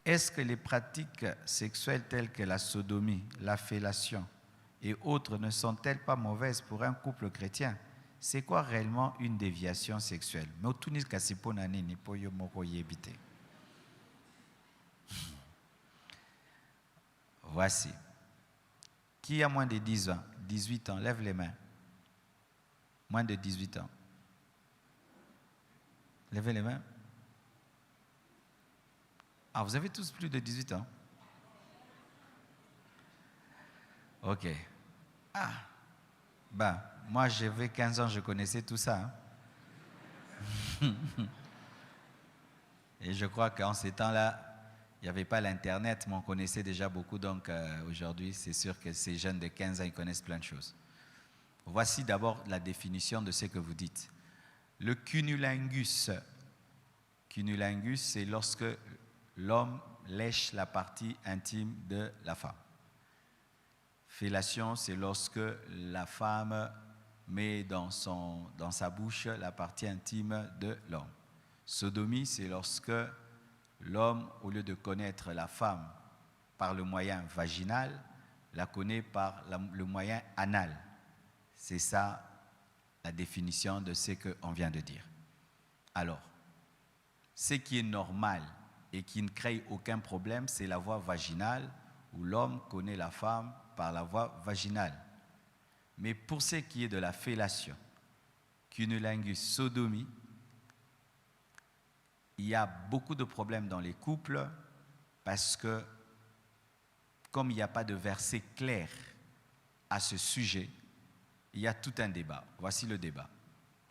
est-ce que les pratiques sexuelles telles que la sodomie, la fellation et autres ne sont-elles pas mauvaises pour un couple chrétien? C'est quoi réellement une déviation sexuelle? Voici. Qui a moins de 10 ans, 18 ans, lève les mains. Moins de 18 ans. Levez les mains. Ah, vous avez tous plus de 18 ans? Ok. Ah, ben, moi j'avais 15 ans, je connaissais tout ça. Hein? Et je crois qu'en ces temps-là, il n'y avait pas l'Internet, mais on connaissait déjà beaucoup. Donc aujourd'hui, c'est sûr que ces jeunes de 15 ans, ils connaissent plein de choses. Voici d'abord la définition de ce que vous dites. Le cunnilingus. Cunnilingus, c'est lorsque l'homme lèche la partie intime de la femme. Fellation, c'est lorsque la femme met dans sa bouche la partie intime de l'homme. Sodomie, c'est lorsque l'homme, au lieu de connaître la femme par le moyen vaginal, la connaît par le moyen anal. C'est ça la définition de ce qu'on vient de dire. Alors, ce qui est normal et qui ne crée aucun problème, c'est la voie vaginale, où l'homme connaît la femme par la voie vaginale. Mais pour ce qui est de la fellation, cunnilingus, sodomie, il y a beaucoup de problèmes dans les couples parce que, comme il n'y a pas de verset clair à ce sujet, il y a tout un débat. Voici le débat.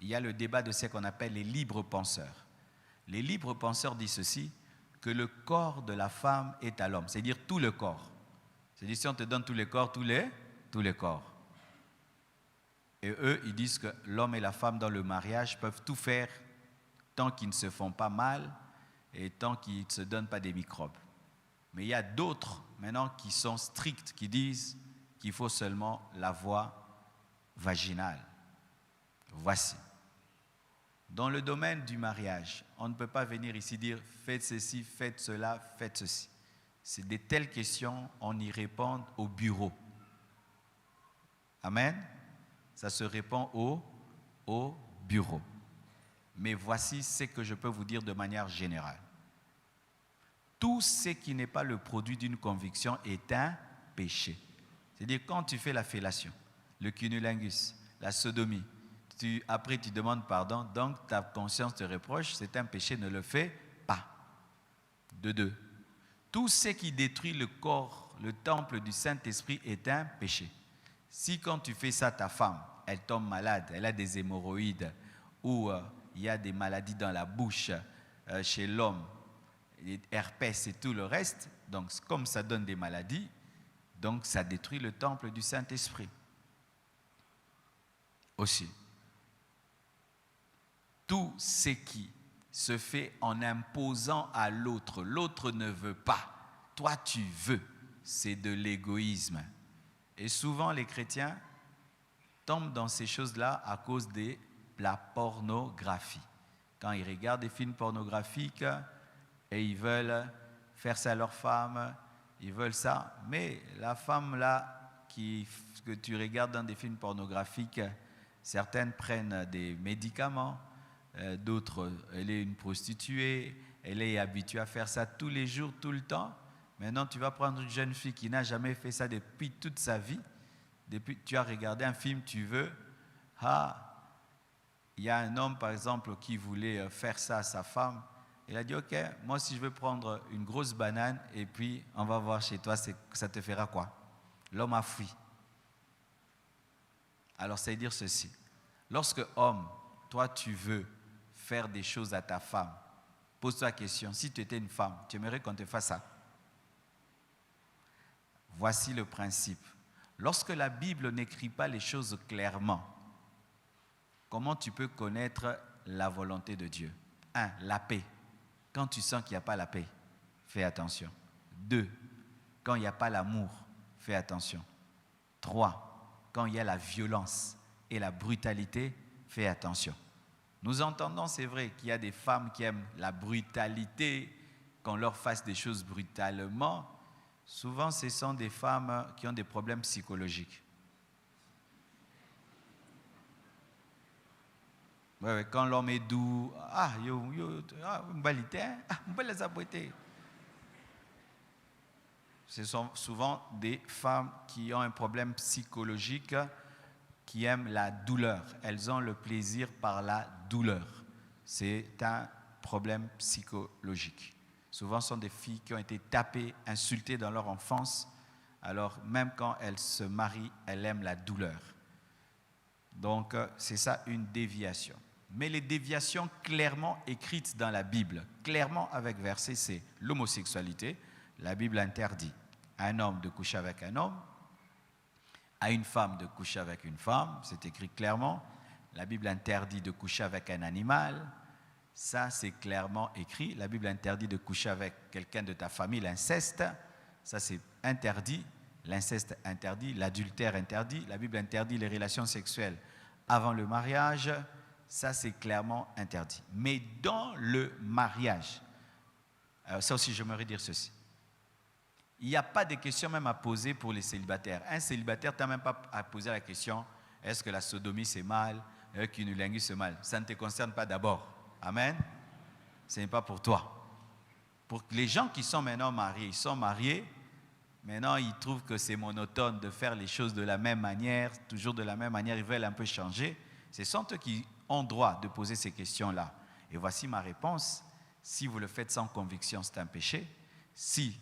Il y a le débat de ce qu'on appelle les libres penseurs. Les libres penseurs disent ceci, que le corps de la femme est à l'homme, c'est-à-dire tout le corps. C'est-à-dire si on te donne tous les corps, tous les corps. Et eux, ils disent que l'homme et la femme dans le mariage peuvent tout faire tant qu'ils ne se font pas mal et tant qu'ils ne se donnent pas des microbes. Mais il y a d'autres maintenant qui sont stricts, qui disent qu'il faut seulement la voie vaginale. Voici. Dans le domaine du mariage, on ne peut pas venir ici dire « faites ceci, faites cela, faites ceci ». C'est de telles questions, on y répond au bureau. Amen. Ça se répond au bureau. Mais voici ce que je peux vous dire de manière générale. Tout ce qui n'est pas le produit d'une conviction est un péché. C'est-à-dire quand tu fais la fellation, le cunnilingus, la sodomie, après tu demandes pardon, donc ta conscience te reproche, c'est un péché, ne le fais pas. De deux. Tout ce qui détruit le corps, le temple du Saint-Esprit est un péché. Si quand tu fais ça, ta femme, elle tombe malade, elle a des hémorroïdes ou il y a des maladies dans la bouche chez l'homme, herpès et tout le reste, donc comme ça donne des maladies, donc ça détruit le temple du Saint-Esprit. Aussi. Tout ce qui se fait en imposant à l'autre, l'autre ne veut pas, toi tu veux, c'est de l'égoïsme. Et souvent les chrétiens tombent dans ces choses-là à cause de la pornographie. Quand ils regardent des films pornographiques et ils veulent faire ça à leur femme, ils veulent ça, mais la femme là que tu regardes dans des films pornographiques, certaines prennent des médicaments, d'autres, elle est une prostituée, elle est habituée à faire ça tous les jours, tout le temps. Maintenant, tu vas prendre une jeune fille qui n'a jamais fait ça depuis toute sa vie. Depuis que tu as regardé un film, tu veux. Il y a un homme, par exemple, qui voulait faire ça à sa femme. Il a dit, ok, moi, si je veux prendre une grosse banane, et puis on va voir chez toi, ça te fera quoi? L'homme a fui. Alors, ça veut dire ceci. Lorsque, homme, toi, tu veux faire des choses à ta femme, pose-toi la question, si tu étais une femme, tu aimerais qu'on te fasse ça? Voici le principe. Lorsque la Bible n'écrit pas les choses clairement, comment tu peux connaître la volonté de Dieu? 1. La paix. Quand tu sens qu'il n'y a pas la paix, fais attention. 2. Quand il n'y a pas l'amour, fais attention. 3. Quand il y a la violence et la brutalité, fais attention. Nous entendons, c'est vrai, qu'il y a des femmes qui aiment la brutalité qu'on leur fasse des choses brutalement, souvent ce sont des femmes qui ont des problèmes psychologiques. Ouais, quand l'homme est doux, ce sont souvent des femmes qui ont un problème psychologique, qui aiment la douleur. Elles ont le plaisir par la douleur. C'est un problème psychologique. Souvent, ce sont des filles qui ont été tapées, insultées dans leur enfance. Alors, même quand elles se marient, elles aiment la douleur. Donc, c'est ça une déviation. Mais les déviations clairement écrites dans la Bible, clairement avec verset, c'est l'homosexualité. La Bible interdit à un homme de coucher avec un homme, à une femme de coucher avec une femme, c'est écrit clairement. La Bible interdit de coucher avec un animal, ça c'est clairement écrit. La Bible interdit de coucher avec quelqu'un de ta famille, l'inceste, ça c'est interdit. L'inceste interdit, l'adultère interdit. La Bible interdit les relations sexuelles avant le mariage, ça c'est clairement interdit. Mais dans le mariage, ça aussi j'aimerais dire ceci. Il n'y a pas de questions même à poser pour les célibataires. Un célibataire, tu n'as même pas à poser la question, est-ce que la sodomie c'est mal, cunnilingus c'est mal. Ça ne te concerne pas d'abord. Amen. Ce n'est pas pour toi. Pour les gens qui sont maintenant mariés, ils sont mariés, maintenant ils trouvent que c'est monotone de faire les choses de la même manière, toujours de la même manière, ils veulent un peu changer. Ce sont eux qui ont droit de poser ces questions-là. Et voici ma réponse. Si vous le faites sans conviction, c'est un péché. Si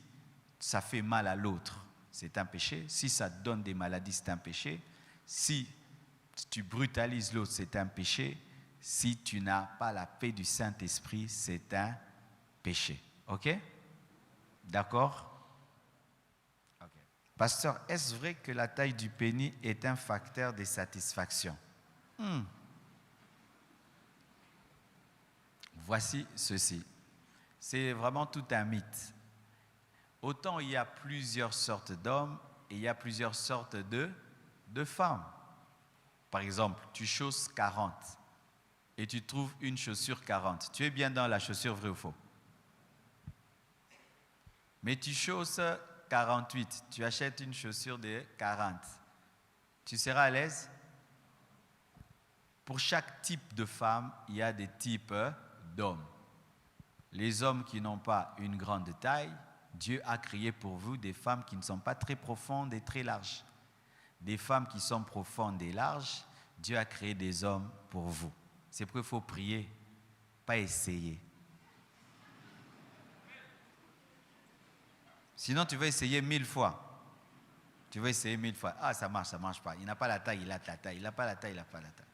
ça fait mal à l'autre, c'est un péché. Si ça donne des maladies, c'est un péché. Si tu brutalises l'autre, c'est un péché. Si tu n'as pas la paix du Saint-Esprit, c'est un péché. OK? D'accord? OK. Pasteur, est-ce vrai que la taille du pénis est un facteur de satisfaction? Voici ceci. C'est vraiment tout un mythe. Autant il y a plusieurs sortes d'hommes et il y a plusieurs sortes de femmes. Par exemple, tu chausses 40 et tu trouves une chaussure 40. Tu es bien dans la chaussure, vrai ou faux? Mais tu chausses 48, tu achètes une chaussure de 40. Tu seras à l'aise? Pour chaque type de femme, il y a des types d'hommes. Les hommes qui n'ont pas une grande taille, Dieu a créé pour vous des femmes qui ne sont pas très profondes et très larges. Des femmes qui sont profondes et larges, Dieu a créé des hommes pour vous. C'est pourquoi il faut prier, pas essayer. Sinon, tu vas essayer 1000 fois. Tu vas essayer 1000 fois. Ah, ça marche pas. Il n'a pas la taille, il a la taille. Il n'a pas la taille, il n'a pas la taille.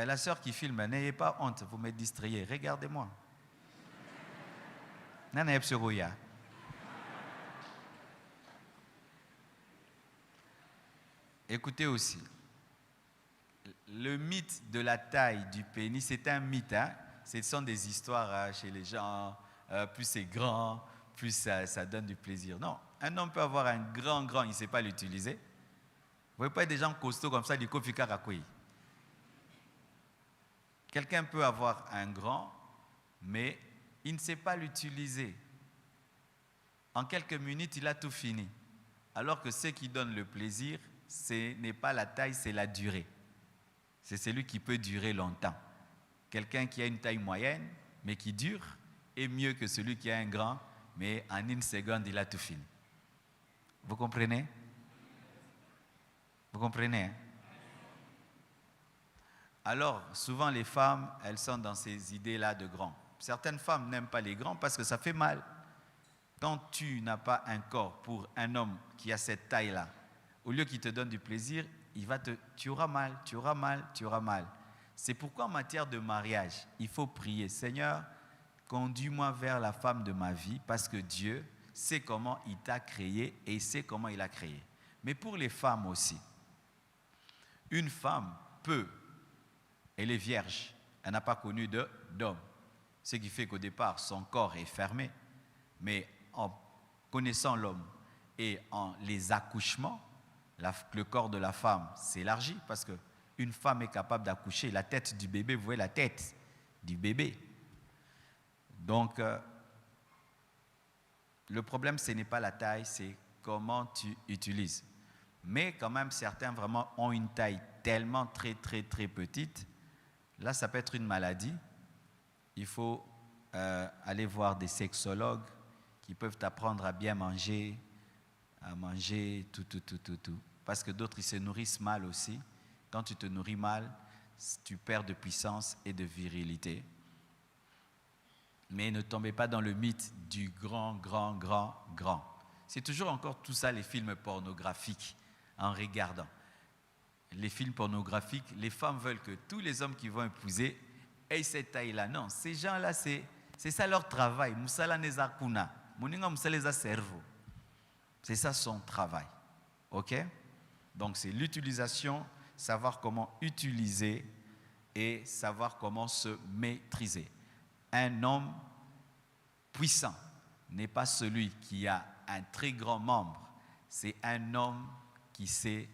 La sœur qui filme, n'ayez pas honte, vous me distrayez. Regardez-moi. Écoutez aussi, le mythe de la taille du pénis, c'est un mythe. Hein? Ce sont des histoires chez les gens. Plus c'est grand, plus ça donne du plaisir. Non, un homme peut avoir un grand, il ne sait pas l'utiliser. Vous ne voyez pas des gens costauds comme ça, du kofi karakui. Quelqu'un peut avoir un grand, mais il ne sait pas l'utiliser. En quelques minutes, il a tout fini. Alors que ce qui donne le plaisir, ce n'est pas la taille, c'est la durée. C'est celui qui peut durer longtemps. Quelqu'un qui a une taille moyenne, mais qui dure, est mieux que celui qui a un grand, mais en une seconde, il a tout fini. Vous comprenez? Vous comprenez, hein? Alors, souvent les femmes, elles sont dans ces idées-là de grands. Certaines femmes n'aiment pas les grands parce que ça fait mal. Quand tu n'as pas un corps pour un homme qui a cette taille-là, au lieu qu'il te donne du plaisir, tu auras mal. C'est pourquoi en matière de mariage, il faut prier. Seigneur, conduis-moi vers la femme de ma vie parce que Dieu sait comment il t'a créé et sait comment il a créé. Mais pour les femmes aussi, une femme peut, elle est vierge, elle n'a pas connu d'homme. Ce qui fait qu'au départ, son corps est fermé. Mais en connaissant l'homme et en les accouchements, le corps de la femme s'élargit parce qu'une femme est capable d'accoucher. La tête du bébé, vous voyez la tête du bébé. Donc, le problème, ce n'est pas la taille, c'est comment tu utilises. Mais quand même, certains vraiment ont une taille tellement très, très, très petite. Là, ça peut être une maladie. Il faut aller voir des sexologues qui peuvent t'apprendre à bien manger, tout. Parce que d'autres, ils se nourrissent mal aussi. Quand tu te nourris mal, tu perds de puissance et de virilité. Mais ne tombez pas dans le mythe du grand. C'est toujours encore tout ça, les films pornographiques, en regardant. Les films pornographiques, les femmes veulent que tous les hommes qui vont épouser aient cette taille-là. Non, ces gens-là, c'est ça leur travail. Musala neza kuna, muninga musaleza cerveau. C'est ça son travail. OK? Donc c'est l'utilisation, savoir comment utiliser et savoir comment se maîtriser. Un homme puissant n'est pas celui qui a un très grand membre, c'est un homme qui sait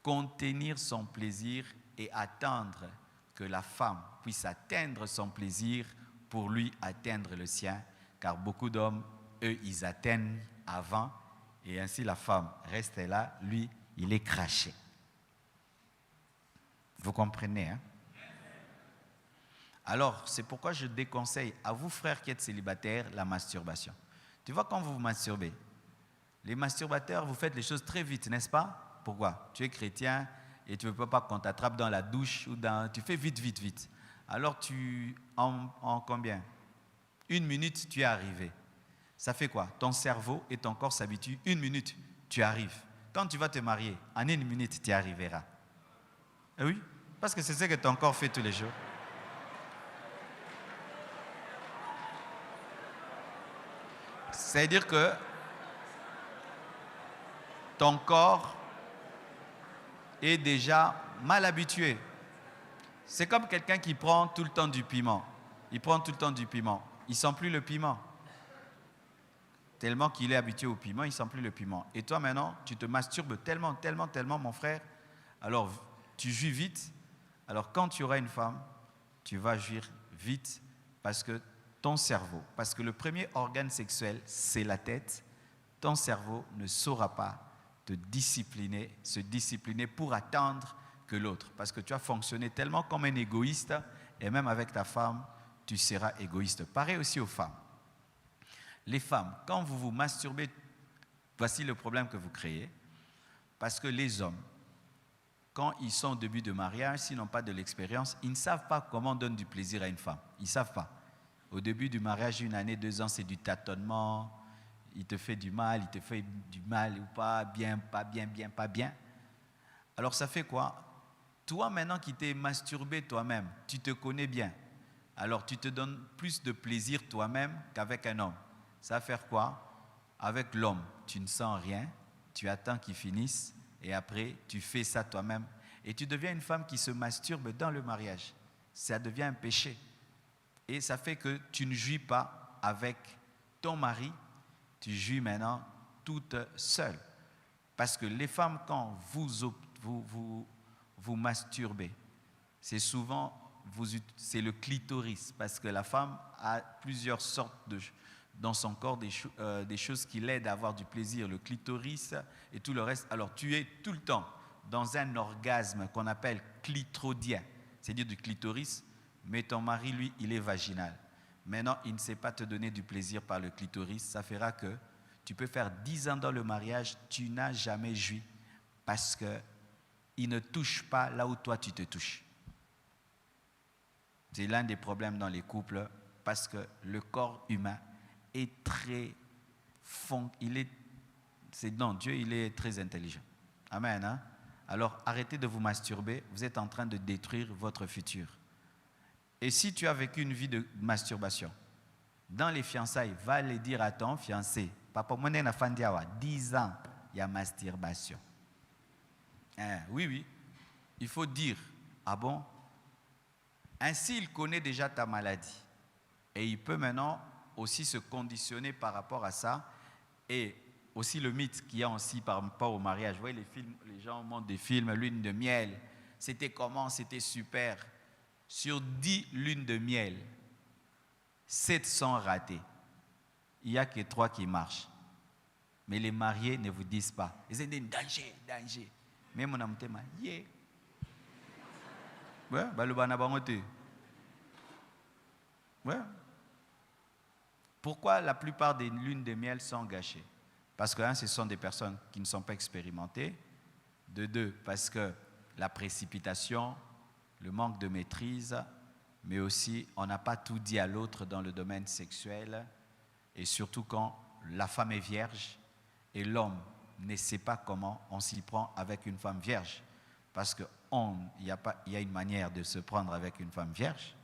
contenir son plaisir et attendre que la femme puisse atteindre son plaisir pour lui atteindre le sien, car beaucoup d'hommes, eux, ils atteignent avant, et ainsi la femme reste là, lui, il est craché. Vous comprenez, hein? Alors, c'est pourquoi je déconseille à vous, frères qui êtes célibataires, la masturbation. Tu vois, quand vous vous masturbez, les masturbateurs, vous faites les choses très vite, n'est-ce pas? Pourquoi? Tu es chrétien et tu ne veux pas qu'on t'attrape dans la douche ou tu fais vite. Alors, en combien? 1 minute, tu es arrivé. Ça fait quoi? Ton cerveau et ton corps s'habituent. 1 minute, tu arrives. Quand tu vas te marier, en 1 minute, tu y arriveras. Et oui, parce que c'est ce que ton corps fait tous les jours. C'est-à-dire que ton corps est déjà mal habitué. C'est comme quelqu'un qui prend tout le temps du piment. Il prend tout le temps du piment. Il ne sent plus le piment. Tellement qu'il est habitué au piment, il ne sent plus le piment. Et toi maintenant, tu te masturbes tellement, mon frère. Alors, tu jouis vite. Alors, quand tu auras une femme, tu vas jouir vite parce que ton cerveau, parce que le premier organe sexuel, c'est la tête, ton cerveau ne saura pas se discipliner pour attendre que l'autre. Parce que tu as fonctionné tellement comme un égoïste, et même avec ta femme, tu seras égoïste. Pareil aussi aux femmes. Les femmes, quand vous vous masturbez, voici le problème que vous créez. Parce que les hommes, quand ils sont au début de mariage, s'ils n'ont pas de l'expérience, ils ne savent pas comment on donne du plaisir à une femme. Ils ne savent pas. Au début du mariage, 1 année, 2 ans, c'est du tâtonnement. Il te fait du mal ou pas bien, pas bien. Alors ça fait quoi? Toi maintenant qui t'es masturbé toi-même, tu te connais bien. Alors tu te donnes plus de plaisir toi-même qu'avec un homme. Ça va faire quoi? Avec l'homme, tu ne sens rien, tu attends qu'il finisse et après tu fais ça toi-même. Et tu deviens une femme qui se masturbe dans le mariage. Ça devient un péché. Et ça fait que tu ne jouis pas avec ton mari, tu jouis maintenant toute seule. Parce que les femmes, quand vous masturbez, c'est souvent, c'est le clitoris. Parce que la femme a plusieurs sortes dans son corps des choses qui l'aident à avoir du plaisir. Le clitoris et tout le reste. Alors tu es tout le temps dans un orgasme qu'on appelle clitoridien. C'est-à-dire du clitoris. Mais ton mari, lui, il est vaginal. Maintenant, il ne sait pas te donner du plaisir par le clitoris. Ça fera que tu peux faire 10 ans dans le mariage, tu n'as jamais joui parce qu'il ne touche pas là où toi tu te touches. C'est l'un des problèmes dans les couples parce que le corps humain est très Dieu, il est très intelligent. Amen. Hein? Alors, arrêtez de vous masturber. Vous êtes en train de détruire votre futur. Et si tu as vécu une vie de masturbation, dans les fiançailles, va le dire à ton fiancé. Papa, moi, je suis 10 ans, il y a masturbation. Oui. Il faut dire, ah bon? Ainsi, il connaît déjà ta maladie. Et il peut maintenant aussi se conditionner par rapport à ça. Et aussi le mythe qu'il y a aussi par rapport au mariage. Vous voyez les films, les gens montrent des films, lune de miel. C'était comment? C'était super. Sur 10 lunes de miel, 7 sont ratés. Il n'y a que 3 qui marchent. Mais les mariés ne vous disent pas. Ils disent danger, danger. Mais mon âme t'aime, yeah. Ouais, bah le banabangote. Ouais. Pourquoi la plupart des lunes de miel sont gâchées? Parce que, ce sont des personnes qui ne sont pas expérimentées. De 2, parce que la précipitation, le manque de maîtrise, mais aussi on n'a pas tout dit à l'autre dans le domaine sexuel, et surtout quand la femme est vierge et l'homme ne sait pas comment on s'y prend avec une femme vierge. Parce qu'il y a une manière de se prendre avec une femme vierge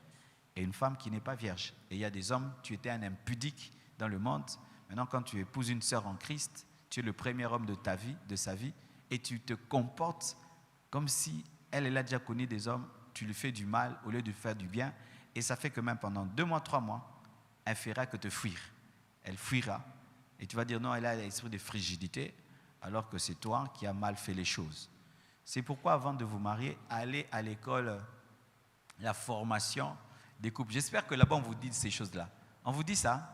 et une femme qui n'est pas vierge. Et il y a des hommes, tu étais un impudique dans le monde. Maintenant, quand tu épouses une sœur en Christ, tu es le premier homme de sa vie, et tu te comportes comme si elle a déjà connu des hommes, tu lui fais du mal au lieu de faire du bien. Et ça fait que même pendant 2 mois, 3 mois, elle ne fera que te fuir. Elle fuira. Et tu vas dire non, elle a l'esprit de frigidité, alors que c'est toi qui as mal fait les choses. C'est pourquoi avant de vous marier, allez à l'école, la formation des couples. J'espère que là-bas on vous dit ces choses-là. On vous dit ça?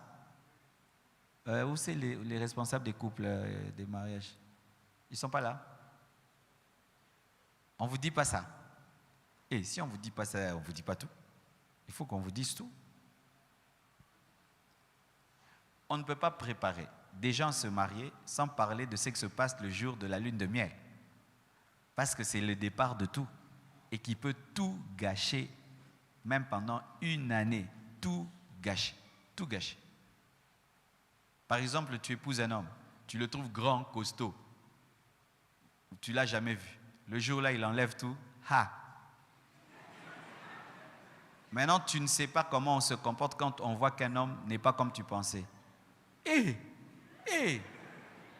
Où c'est les responsables des couples, des mariages? Ils ne sont pas là? On ne vous dit pas ça. Et si on ne vous dit pas ça, on ne vous dit pas tout. Il faut qu'on vous dise tout. On ne peut pas préparer des gens à se marier sans parler de ce qui se passe le jour de la lune de miel. Parce que c'est le départ de tout. Et qui peut tout gâcher, même pendant 1 année. Tout gâcher. Tout gâcher. Par exemple, tu épouses un homme. Tu le trouves grand, costaud. Tu ne l'as jamais vu. Le jour-là, il enlève tout. Ha! Maintenant, tu ne sais pas comment on se comporte quand on voit qu'un homme n'est pas comme tu pensais.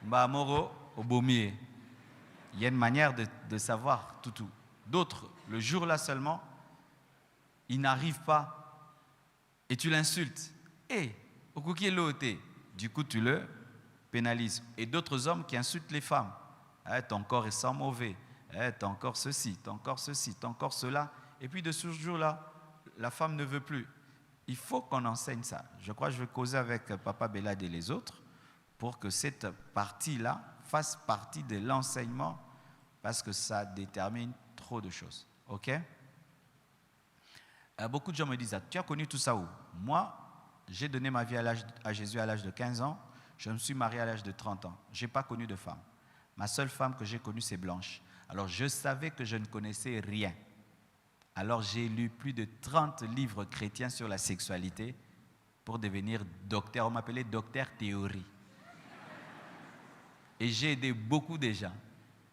Mbamoro, Obomier. Il y a une manière de savoir tout. D'autres, le jour-là seulement, ils n'arrivent pas et tu l'insultes. Du coup, tu le pénalises. Et d'autres hommes qui insultent les femmes. Ton corps est sans mauvais. Ton corps ceci, ton corps ceci, ton corps cela. Et puis de ce jour-là, la femme ne veut plus. Il faut qu'on enseigne ça. Je crois que je vais causer avec Papa Belade et les autres pour que cette partie-là fasse partie de l'enseignement parce que ça détermine trop de choses. Ok? Beaucoup de gens me disent, tu as connu tout ça où? Moi, j'ai donné ma vie à Jésus à l'âge de 15 ans. Je me suis marié à l'âge de 30 ans. Je n'ai pas connu de femme. Ma seule femme que j'ai connue, c'est Blanche. Alors, je savais que je ne connaissais rien. Alors, j'ai lu plus de 30 livres chrétiens sur la sexualité pour devenir docteur. On m'appelait docteur théorie. Et j'ai aidé beaucoup de gens,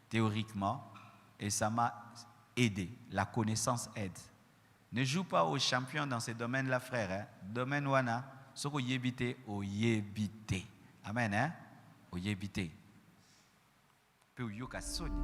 théoriquement, et ça m'a aidé. La connaissance aide. Ne joue pas aux champions dans ces domaines-là, frère. Hein? Domaine wana, ce qu'on yébite, au yébite. Amen, hein? Au yébite. Peu yoka soni.